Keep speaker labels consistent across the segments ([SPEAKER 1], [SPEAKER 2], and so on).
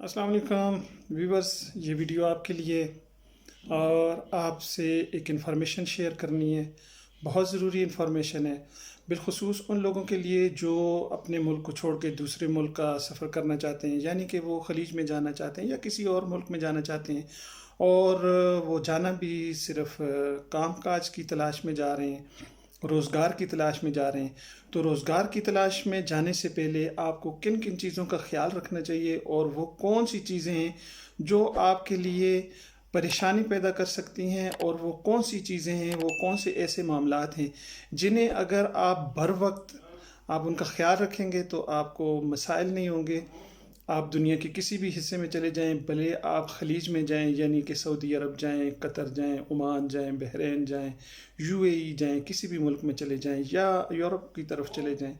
[SPEAKER 1] السلام علیکم ویورز، یہ ویڈیو آپ کے لیے اور آپ سے ایک انفارمیشن شیئر کرنی ہے۔ بہت ضروری انفارمیشن ہے، بالخصوص ان لوگوں کے لیے جو اپنے ملک کو چھوڑ کے دوسرے ملک کا سفر کرنا چاہتے ہیں، یعنی کہ وہ خلیج میں جانا چاہتے ہیں یا کسی اور ملک میں جانا چاہتے ہیں، اور وہ جانا بھی صرف کام کاج کی تلاش میں جا رہے ہیں، روزگار کی تلاش میں جا رہے ہیں۔ تو روزگار کی تلاش میں جانے سے پہلے آپ کو کن کن چیزوں کا خیال رکھنا چاہیے، اور وہ کون سی چیزیں ہیں جو آپ کے لیے پریشانی پیدا کر سکتی ہیں، اور وہ کون سی چیزیں ہیں، وہ کون سے ایسے معاملات ہیں جنہیں اگر آپ بر وقت آپ ان کا خیال رکھیں گے تو آپ کو مسائل نہیں ہوں گے۔ آپ دنیا کے کسی بھی حصے میں چلے جائیں، بھلے آپ خلیج میں جائیں، یعنی کہ سعودی عرب جائیں، قطر جائیں، عمان جائیں، بحرین جائیں، UAE جائیں، کسی بھی ملک میں چلے جائیں یا یورپ کی طرف چلے جائیں،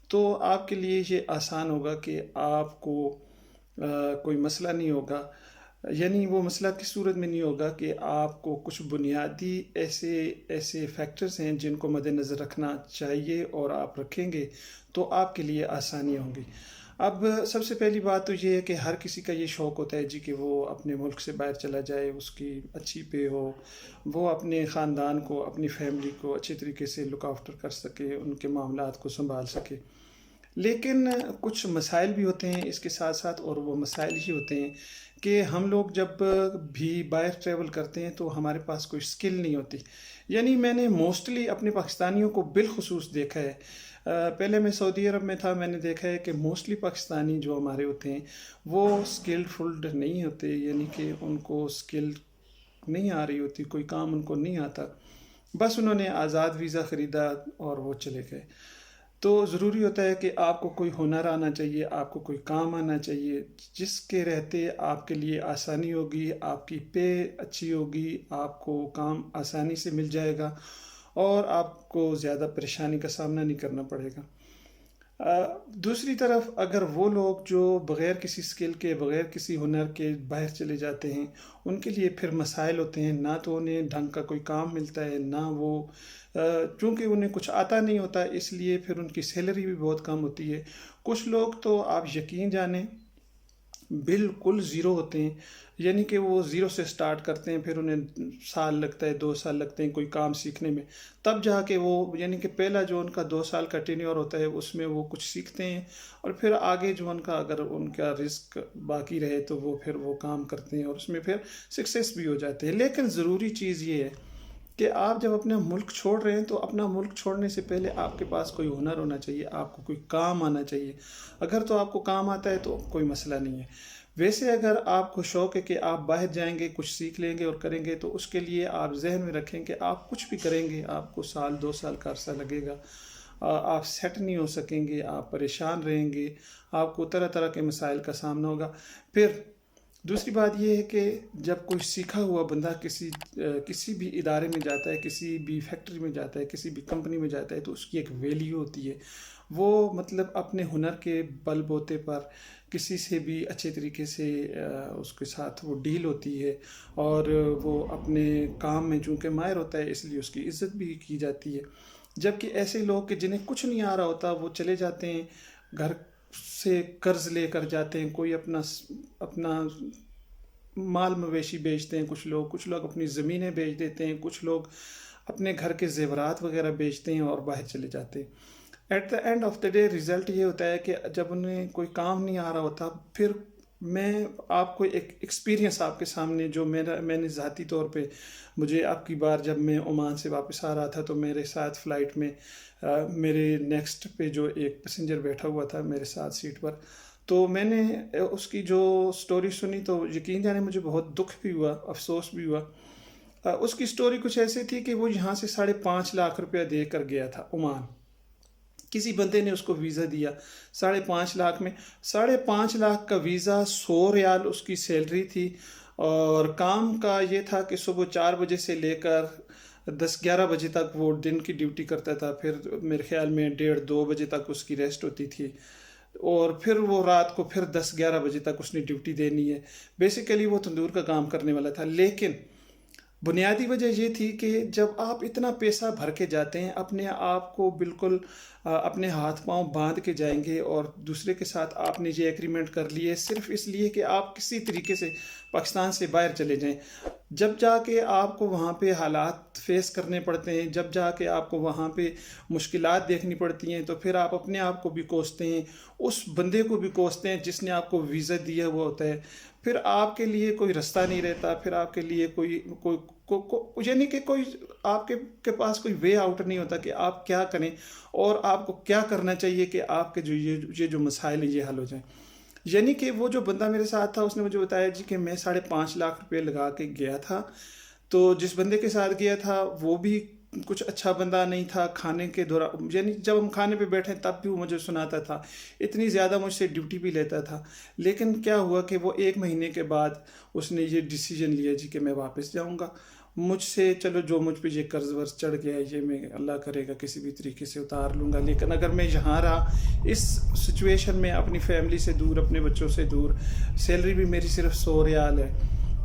[SPEAKER 1] تو آپ کے لیے یہ آسان ہوگا کہ آپ کو کوئی مسئلہ نہیں ہوگا۔ یعنی وہ مسئلہ کس صورت میں نہیں ہوگا کہ آپ کو کچھ بنیادی ایسے فیکٹرز ہیں جن کو مد نظر رکھنا چاہیے، اور آپ رکھیں گے تو آپ کے لیے آسانی ہوں گی۔ اب سب سے پہلی بات تو یہ ہے کہ ہر کسی کا یہ شوق ہوتا ہے کہ وہ اپنے ملک سے باہر چلا جائے، اس کی اچھی پے ہو، وہ اپنے خاندان کو، اپنی فیملی کو اچھی طریقے سے لک آفٹر کر سکے، ان کے معاملات کو سنبھال سکے۔ لیکن کچھ مسائل بھی ہوتے ہیں اس کے ساتھ ساتھ، اور وہ مسائل ہی ہوتے ہیں کہ ہم لوگ جب بھی باہر ٹریول کرتے ہیں تو ہمارے پاس کوئی سکل نہیں ہوتی۔ یعنی میں نے موسٹلی اپنے پاکستانیوں کو بالخصوص دیکھا ہے، پہلے میں سعودی عرب میں تھا، میں نے دیکھا ہے کہ موسٹلی پاکستانی جو ہمارے ہوتے ہیں وہ اسکلڈ فلڈ نہیں ہوتے، یعنی کہ ان کو اسکل نہیں آ رہی ہوتی، کوئی کام ان کو نہیں آتا، بس انہوں نے آزاد ویزا خریدا اور وہ چلے گئے۔ تو ضروری ہوتا ہے کہ آپ کو کوئی ہنر آنا چاہیے، آپ کو کوئی کام آنا چاہیے جس کے رہتے آپ کے لیے آسانی ہوگی، آپ کی پے اچھی ہوگی، آپ کو کام آسانی سے مل جائے گا، اور آپ کو زیادہ پریشانی کا سامنا نہیں کرنا پڑے گا۔ دوسری طرف اگر وہ لوگ جو بغیر کسی سکل کے، بغیر کسی ہنر کے باہر چلے جاتے ہیں، ان کے لیے پھر مسائل ہوتے ہیں، نہ تو انہیں ڈھنگ کا کوئی کام ملتا ہے، نہ وہ چونکہ انہیں کچھ آتا نہیں ہوتا، اس لیے پھر ان کی سیلری بھی بہت کم ہوتی ہے۔ کچھ لوگ تو آپ یقین جانیں بالکل زیرو ہوتے ہیں، یعنی کہ وہ زیرو سے سٹارٹ کرتے ہیں، پھر انہیں سال لگتا ہے، 2 سال لگتے ہیں کوئی کام سیکھنے میں، تب جا کے وہ، یعنی کہ پہلا جو ان کا 2 سال کا ٹینیور ہوتا ہے اس میں وہ کچھ سیکھتے ہیں، اور پھر آگے جو ان کا، اگر ان کا رزق باقی رہے تو وہ پھر وہ کام کرتے ہیں، اور اس میں پھر سکسیس بھی ہو جاتے ہیں۔ لیکن ضروری چیز یہ ہے کہ آپ جب اپنا ملک چھوڑ رہے ہیں تو اپنا ملک چھوڑنے سے پہلے آپ کے پاس کوئی ہنر ہونا چاہیے، آپ کو کوئی کام آنا چاہیے۔ اگر تو آپ کو کام آتا ہے تو کوئی مسئلہ نہیں ہے۔ ویسے اگر آپ کو شوق ہے کہ آپ باہر جائیں گے، کچھ سیکھ لیں گے اور کریں گے، تو اس کے لیے آپ ذہن میں رکھیں کہ آپ کچھ بھی کریں گے آپ کو 1 2 سال کا عرصہ لگے گا، آپ سیٹ نہیں ہو سکیں گے، آپ پریشان رہیں گے، آپ کو طرح طرح کے مسائل کا سامنا ہوگا۔ پھر دوسری بات یہ ہے کہ جب کوئی سیکھا ہوا بندہ کسی بھی ادارے میں جاتا ہے، کسی بھی فیکٹری میں جاتا ہے، کسی بھی کمپنی میں جاتا ہے، تو اس کی ایک ویلیو ہوتی ہے، وہ مطلب اپنے ہنر کے بل بوتے پر کسی سے بھی اچھے طریقے سے اس کے ساتھ وہ ڈیل ہوتی ہے، اور وہ اپنے کام میں چونکہ ماہر ہوتا ہے اس لیے اس کی عزت بھی کی جاتی ہے۔ جبکہ ایسے لوگ کہ جنہیں کچھ نہیں آ رہا ہوتا، وہ چلے جاتے ہیں، گھر سے قرض لے کر جاتے ہیں، کوئی اپنا مال مویشی بیچتے ہیں، کچھ لوگ اپنی زمینیں بیچ دیتے ہیں، کچھ لوگ اپنے گھر کے زیورات وغیرہ بیچتے ہیں اور باہر چلے جاتے ہیں۔ At the end of the day result یہ ہوتا ہے کہ جب انہیں کوئی کام نہیں آ رہا ہوتا، پھر میں آپ کو ایک ایکسپیرینس آپ کے سامنے جو میں نے ذاتی طور پہ، مجھے آپ کی بار جب میں عمان سے واپس آ رہا تھا تو میرے ساتھ فلائٹ میں میرے نیکسٹ پہ جو ایک پیسنجر بیٹھا ہوا تھا میرے ساتھ سیٹ پر، تو میں نے اس کی جو سٹوری سنی تو یقین جانے مجھے بہت دکھ بھی ہوا، افسوس بھی ہوا۔ اس کی سٹوری کچھ ایسی تھی کہ وہ یہاں سے 5.5 لاکھ دے کر گیا تھا عمان، کسی بندے نے اس کو ویزا دیا 5.5 لاکھ میں، 5.5 لاکھ کا ویزا، 100 ریال اس کی سیلری تھی، اور کام کا یہ تھا کہ صبح 4 بجے سے لے کر 10 11 بجے تک وہ دن کی ڈیوٹی کرتا تھا، پھر میرے خیال میں 1:30 2 بجے تک اس کی ریسٹ ہوتی تھی، اور پھر وہ رات کو پھر 10 11 بجے تک اس نے ڈیوٹی دینی ہے۔ بیسیکلی وہ تندور کا کام کرنے والا تھا، لیکن بنیادی وجہ یہ تھی کہ جب آپ اتنا پیسہ بھر کے جاتے ہیں، اپنے آپ کو بالکل اپنے ہاتھ پاؤں باندھ کے جائیں گے، اور دوسرے کے ساتھ آپ نے یہ ایگریمنٹ کر لیے صرف اس لیے کہ آپ کسی طریقے سے پاکستان سے باہر چلے جائیں، جب جا کے آپ کو وہاں پہ حالات فیس کرنے پڑتے ہیں، جب جا کے آپ کو وہاں پہ مشکلات دیکھنی پڑتی ہیں، تو پھر آپ اپنے آپ کو بھی کوستے ہیں، اس بندے کو بھی کوستے ہیں جس نے آپ کو ویزا دیا ہوا ہوتا ہے، پھر آپ کے لیے کوئی رستہ نہیں رہتا، پھر آپ کے لیے یعنی کہ کوئی آپ کے پاس کوئی وے آؤٹ نہیں ہوتا کہ آپ کیا کریں اور آپ کو کیا کرنا چاہیے کہ آپ کے جو یہ جو مسائل ہیں یہ حل ہو جائیں۔ یعنی کہ وہ جو بندہ میرے ساتھ تھا اس نے مجھے بتایا جی کہ میں 5.5 لاکھ روپے لگا کے گیا تھا، تو جس بندے کے ساتھ گیا تھا وہ بھی کچھ اچھا بندہ نہیں تھا، کھانے کے دوران یعنی جب ہم کھانے پہ بیٹھے تب بھی وہ مجھے سناتا تھا، اتنی زیادہ مجھ سے ڈیوٹی بھی لیتا تھا، لیکن کیا ہوا کہ وہ 1 مہینے کے بعد اس نے یہ ڈیسیجن لیا جی کہ میں واپس جاؤں گا مجھ سے، چلو جو مجھ پہ یہ قرض ورض چڑھ گیا ہے یہ میں اللہ کرے گا کسی بھی طریقے سے اتار لوں گا، لیکن اگر میں یہاں رہا اس سچویشن میں، اپنی فیملی سے دور، اپنے بچوں سے دور، سیلری بھی میری صرف 100 ریال ہے،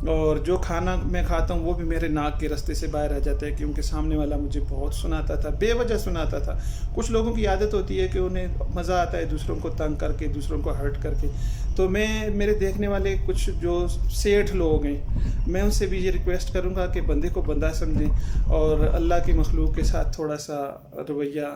[SPEAKER 1] اور جو کھانا میں کھاتا ہوں وہ بھی میرے ناک کے رستے سے باہر آ جاتا ہے، کیونکہ سامنے والا مجھے بہت سناتا تھا، بے وجہ سناتا تھا۔ کچھ لوگوں کی عادت ہوتی ہے کہ انہیں مزہ آتا ہے دوسروں کو تنگ کر کے، دوسروں کو ہرٹ کر کے، تو میرے دیکھنے والے کچھ جو سیٹھ لوگ ہیں، میں ان سے بھی یہ ریکویسٹ کروں گا کہ بندے کو بندہ سمجھیں اور اللہ کی مخلوق کے ساتھ تھوڑا سا رویہ،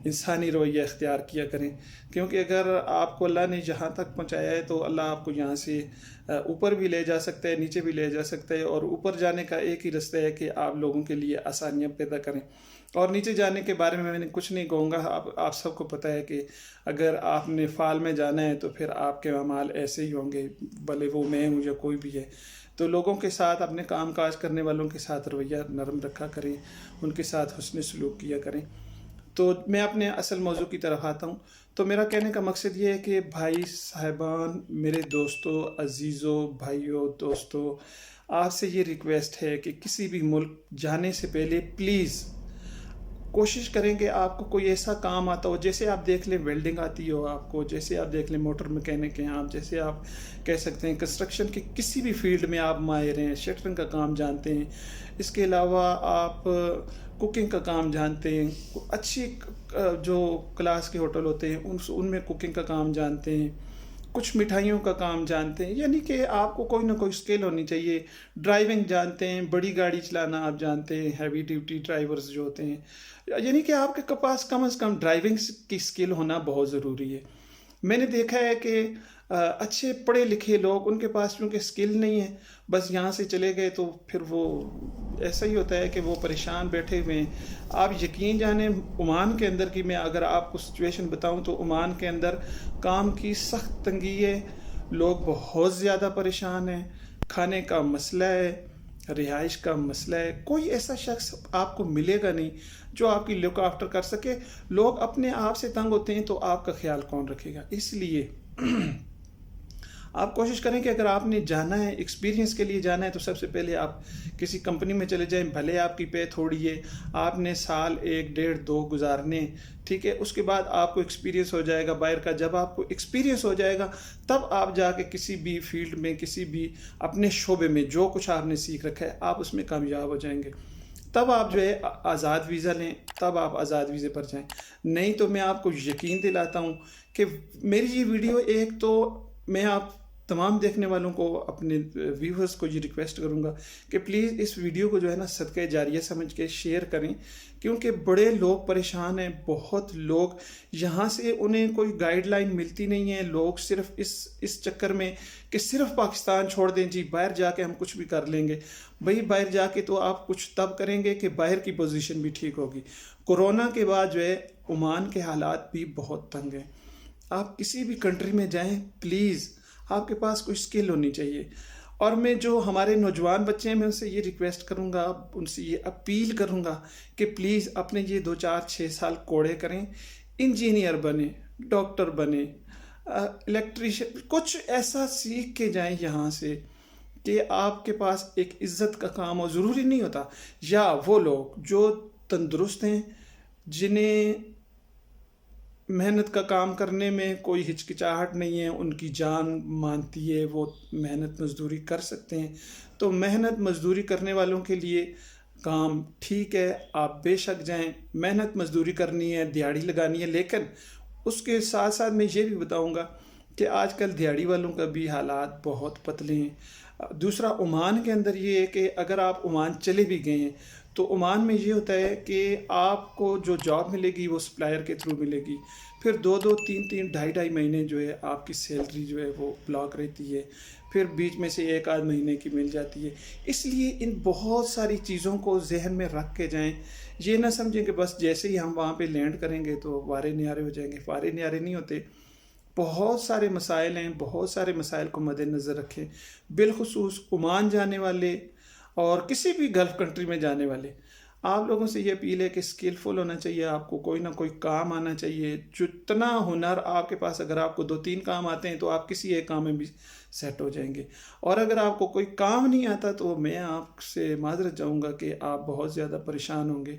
[SPEAKER 1] انسانی رویہ اختیار کیا کریں، کیونکہ اگر آپ کو اللہ نے جہاں تک پہنچایا ہے تو اللہ آپ کو یہاں سے اوپر بھی لے جا سکتا ہے، نیچے بھی لے جا سکتا ہے، اور اوپر جانے کا ایک ہی رستہ ہے کہ آپ لوگوں کے لیے آسانیاں پیدا کریں، اور نیچے جانے کے بارے میں نے کچھ نہیں کہوں گا، آپ سب کو پتہ ہے کہ اگر آپ نے فال میں جانا ہے تو پھر آپ کے اعمال ایسے ہی ہوں گے، بھلے وہ میں ہوں یا کوئی بھی ہے، تو لوگوں کے ساتھ، اپنے کام کاج کرنے والوں کے ساتھ رویہ نرم رکھا کریں، ان کے ساتھ حسن سلوک کیا کریں۔ تو میں اپنے اصل موضوع کی طرف آتا ہوں، تو میرا کہنے کا مقصد یہ ہے کہ بھائی صاحبان، میرے دوستوں، عزیزوں، بھائیوں، دوستوں، آپ سے یہ ریکویسٹ ہے کہ کسی بھی ملک جانے سے پہلے پلیز کوشش کریں کہ آپ کو کوئی ایسا کام آتا ہو، جیسے آپ دیکھ لیں ویلڈنگ آتی ہو آپ کو، جیسے آپ دیکھ لیں موٹر مکینک ہیں آپ، جیسے آپ کہہ سکتے ہیں کنسٹرکشن کے کسی بھی فیلڈ میں آپ ماہر ہیں، شٹرنگ کا کام جانتے ہیں، اس کے علاوہ آپ کوکنگ کا کام جانتے ہیں، اچھی جو کلاس کے ہوٹل ہوتے ہیں ان میں کوکنگ کا کام جانتے ہیں، کچھ مٹھائیوں کا کام جانتے ہیں، یعنی کہ آپ کو کوئی نہ کوئی اسکل ہونی چاہیے، ڈرائیونگ جانتے ہیں، بڑی گاڑی چلانا آپ جانتے ہیں، ہیوی ڈیوٹی ڈرائیورز جو ہوتے ہیں، یعنی کہ آپ کے پاس کم از کم ڈرائیونگ کی اسکل ہونا بہت ضروری ہے۔ میں نے دیکھا ہے کہ اچھے پڑھے لکھے لوگ، ان کے پاس چونکہ اسکل نہیں ہے، بس یہاں سے چلے گئے تو پھر وہ ایسا ہی ہوتا ہے کہ وہ پریشان بیٹھے ہوئے ہیں۔ آپ یقین جانیں عمان کے اندر کی میں اگر آپ کو سچویشن بتاؤں تو عمان کے اندر کام کی سخت تنگی ہے، لوگ بہت زیادہ پریشان ہیں، کھانے کا مسئلہ ہے، رہائش کا مسئلہ ہے، کوئی ایسا شخص آپ کو ملے گا نہیں جو آپ کی لک آفٹر کر سکے، لوگ اپنے آپ سے تنگ ہوتے ہیں تو آپ کا خیال کون رکھے گا؟ اس لیے آپ کوشش کریں کہ اگر آپ نے جانا ہے، ایکسپیرینس کے لیے جانا ہے، تو سب سے پہلے آپ کسی کمپنی میں چلے جائیں، بھلے آپ کی پے تھوڑی ہے، آپ نے سال 1 1.5 2 گزارنے، ٹھیک ہے، اس کے بعد آپ کو ایکسپیرینس ہو جائے گا باہر کا، جب آپ کو ایکسپیرینس ہو جائے گا تب آپ جا کے کسی بھی فیلڈ میں، کسی بھی اپنے شعبے میں جو کچھ آپ نے سیکھ رکھا ہے آپ اس میں کامیاب ہو جائیں گے، تب آپ جو ہے آزاد ویزا لیں، تب آپ آزاد ویزے پر جائیں، نہیں تو میں آپ کو یقین دلاتا ہوں کہ میری یہ ویڈیو ایک تو میں آپ تمام دیکھنے والوں کو، اپنے ویورز کو یہ ریکویسٹ کروں گا کہ پلیز اس ویڈیو کو جو ہے نا صدقہ جاریہ سمجھ کے شیئر کریں، کیونکہ بڑے لوگ پریشان ہیں، بہت لوگ یہاں سے انہیں کوئی گائیڈ لائن ملتی نہیں ہے، لوگ صرف اس چکر میں کہ صرف پاکستان چھوڑ دیں جی باہر جا کے ہم کچھ بھی کر لیں گے، بھئی باہر جا کے تو آپ کچھ تب کریں گے کہ باہر کی پوزیشن بھی ٹھیک ہوگی۔ کورونا کے بعد جو ہے عمان کے حالات بھی بہت تنگ ہیں، آپ کسی بھی کنٹری میں جائیں پلیز آپ کے پاس کوئی اسکل ہونی چاہیے، اور میں جو ہمارے نوجوان بچے ہیں میں ان سے یہ ریکویسٹ کروں گا، ان سے یہ اپیل کروں گا کہ پلیز اپنے یہ 2 4 6 سال کوڑے کریں، انجینئر بنیں، ڈاکٹر بنیں، الیکٹریشین، کچھ ایسا سیکھ کے جائیں یہاں سے کہ آپ کے پاس ایک عزت کا کام ہو۔ ضروری نہیں ہوتا، یا وہ لوگ جو تندرست ہیں، جنہیں محنت کا کام کرنے میں کوئی ہچکچاہٹ نہیں ہے، ان کی جان مانتی ہے، وہ محنت مزدوری کر سکتے ہیں. تو محنت مزدوری کرنے والوں کے لیے کام ٹھیک ہے، آپ بے شک جائیں. محنت مزدوری کرنی ہے، دیہڑی لگانی ہے، لیکن اس کے ساتھ ساتھ میں یہ بھی بتاؤں گا کہ آج کل دیہڑی والوں کا بھی حالات بہت پتلے ہیں. دوسرا، عمان کے اندر یہ ہے کہ اگر آپ عمان چلے بھی گئے ہیں تو عمان میں یہ ہوتا ہے کہ آپ کو جو جاب ملے گی وہ سپلائر کے تھرو ملے گی. پھر 2-2 3-3 2.5 مہینے جو ہے آپ کی سیلری جو ہے وہ بلاک رہتی ہے. پھر بیچ میں سے 1 آدھ مہینے کی مل جاتی ہے. اس لیے ان بہت ساری چیزوں کو ذہن میں رکھ کے جائیں. یہ نہ سمجھیں کہ بس جیسے ہی ہم وہاں پہ لینڈ کریں گے تو وارے نیارے ہو جائیں گے. وارے نیارے نہیں ہوتے. بہت سارے مسائل ہیں، بہت سارے مسائل کو مد نظر رکھیں. بالخصوص عمان جانے والے اور کسی بھی گلف کنٹری میں جانے والے، آپ لوگوں سے یہ اپیل ہے کہ اسکلفل ہونا چاہیے، آپ کو کوئی نہ کوئی کام آنا چاہیے. جتنا ہنر آپ کے پاس، اگر آپ کو 2-3 کام آتے ہیں تو آپ کسی ایک کام میں بھی سیٹ ہو جائیں گے. اور اگر آپ کو کوئی کام نہیں آتا تو میں آپ سے معذرت چاہوں گا کہ آپ بہت زیادہ پریشان ہوں گے.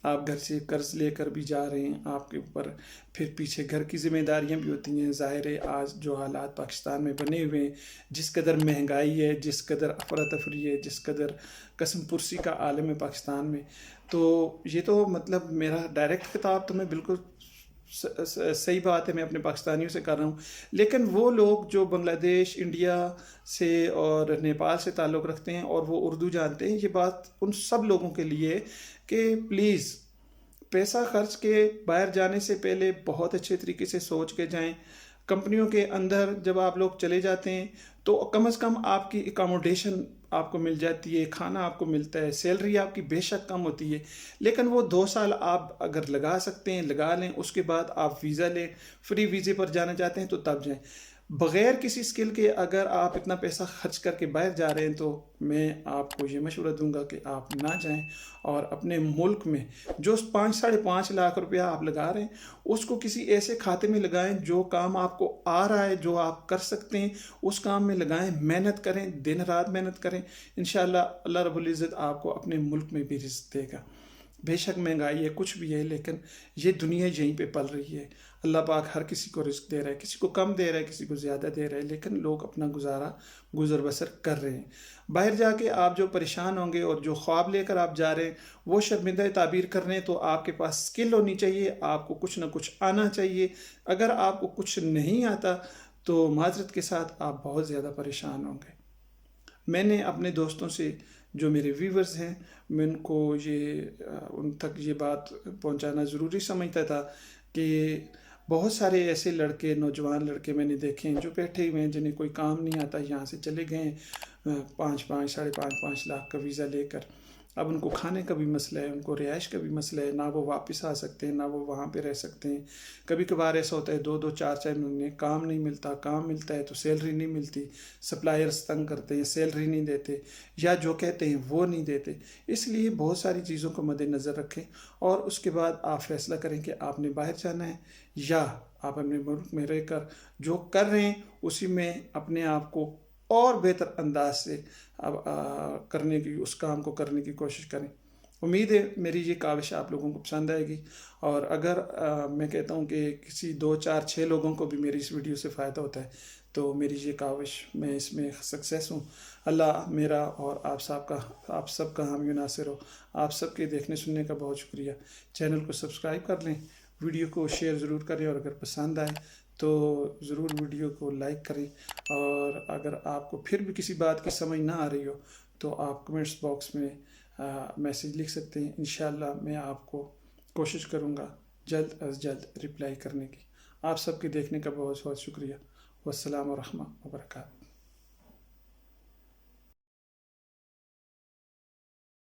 [SPEAKER 1] آپ گھر سے قرض لے کر بھی جا رہے ہیں، آپ کے اوپر پھر پیچھے گھر کی ذمہ داریاں بھی ہوتی ہیں. ظاہر ہے آج جو حالات پاکستان میں بنے ہوئے ہیں، جس قدر مہنگائی ہے، جس قدر افراتفری ہے، جس قدر قسم پرسی کا عالم ہے پاکستان میں، تو یہ تو مطلب میرا ڈائریکٹ خطاب تو میں بالکل صحیح بات ہے، میں اپنے پاکستانیوں سے کر رہا ہوں. لیکن وہ لوگ جو بنگلہ دیش، انڈیا سے اور نیپال سے تعلق رکھتے ہیں اور وہ اردو جانتے ہیں، یہ بات ان سب لوگوں کے لیے کہ پلیز پیسہ خرچ کے باہر جانے سے پہلے بہت اچھے طریقے سے سوچ کے جائیں. کمپنیوں کے اندر جب آپ لوگ چلے جاتے ہیں تو کم از کم آپ کی اکاموڈیشن آپ کو مل جاتی ہے، کھانا آپ کو ملتا ہے. سیلری آپ کی بے شک کم ہوتی ہے، لیکن وہ 2 سال آپ اگر لگا سکتے ہیں لگا لیں. اس کے بعد آپ ویزا لیں. فری ویزے پر جانا چاہتے ہیں تو تب جائیں. بغیر کسی اسکل کے اگر آپ اتنا پیسہ خرچ کر کے باہر جا رہے ہیں تو میں آپ کو یہ مشورہ دوں گا کہ آپ نہ جائیں، اور اپنے ملک میں جو 5-5.5 لاکھ روپیہ آپ لگا رہے ہیں اس کو کسی ایسے کھاتے میں لگائیں. جو کام آپ کو آ رہا ہے، جو آپ کر سکتے ہیں، اس کام میں لگائیں. محنت کریں، دن رات محنت کریں. انشاءاللہ اللہ رب العزت آپ کو اپنے ملک میں بھی رزق دے گا. بے شک مہنگائی ہے، کچھ بھی ہے، لیکن یہ دنیا یہیں پہ پل رہی ہے. اللہ پاک ہر کسی کو رزق دے رہا ہے، کسی کو کم دے رہا ہے، کسی کو زیادہ دے رہا ہے، لیکن لوگ اپنا گزر بسر کر رہے ہیں. باہر جا کے آپ جو پریشان ہوں گے اور جو خواب لے کر آپ جا رہے ہیں وہ شرمندہ تعبیر کر رہے ہیں، تو آپ کے پاس اسکل ہونی چاہیے، آپ کو کچھ نہ کچھ آنا چاہیے. اگر آپ کو کچھ نہیں آتا تو معذرت کے ساتھ آپ بہت زیادہ پریشان ہوں گے. میں نے اپنے دوستوں سے، جو میرے ویورز ہیں، میں ان تک یہ بات پہنچانا ضروری سمجھتا تھا کہ بہت سارے ایسے لڑکے، نوجوان لڑکے میں نے دیکھے ہیں جو بیٹھے ہوئے ہیں، جنہیں کوئی کام نہیں آتا، یہاں سے چلے گئے ہیں 5-5 لاکھ کا ویزا لے کر. اب ان کو کھانے کا بھی مسئلہ ہے، ان کو رہائش کا بھی مسئلہ ہے، نہ وہ واپس آ سکتے ہیں، نہ وہ وہاں پہ رہ سکتے ہیں. کبھی کبھار ایسا ہوتا ہے 2-4 مہینے کام نہیں ملتا، کام ملتا ہے تو سیلری نہیں ملتی. سپلائرز تنگ کرتے ہیں، سیلری نہیں دیتے، یا جو کہتے ہیں وہ نہیں دیتے. اس لیے بہت ساری چیزوں کو مد نظر رکھیں اور اس کے بعد آپ فیصلہ کریں کہ آپ نے باہر جانا ہے یا آپ اپنے ملک میں رہ کر جو کر رہے ہیں اسی میں اپنے آپ کو اور بہتر انداز سے اس کام کو کرنے کی کوشش کریں. امید ہے میری یہ کاوش آپ لوگوں کو پسند آئے گی، اور اگر میں کہتا ہوں کہ کسی 2-4-6 لوگوں کو بھی میری اس ویڈیو سے فائدہ ہوتا ہے تو میری یہ کاوش، میں اس میں سکسیس ہوں. اللہ میرا اور آپ سب کا حامی و ناصر ہو. آپ سب کے دیکھنے سننے کا بہت شکریہ. چینل کو سبسکرائب کر لیں، ویڈیو کو شیئر ضرور کریں، اور اگر پسند آئے تو ضرور ویڈیو کو لائک کریں. اور اگر آپ کو پھر بھی کسی بات کی سمجھ نہ آ رہی ہو تو آپ کمنٹس باکس میں میسیج لکھ سکتے ہیں. انشاءاللہ میں آپ کو کوشش کروں گا جلد از جلد رپلائی کرنے کی. آپ سب کے دیکھنے کا بہت بہت شکریہ. والسلام ورحمۃ وبرکاتہ.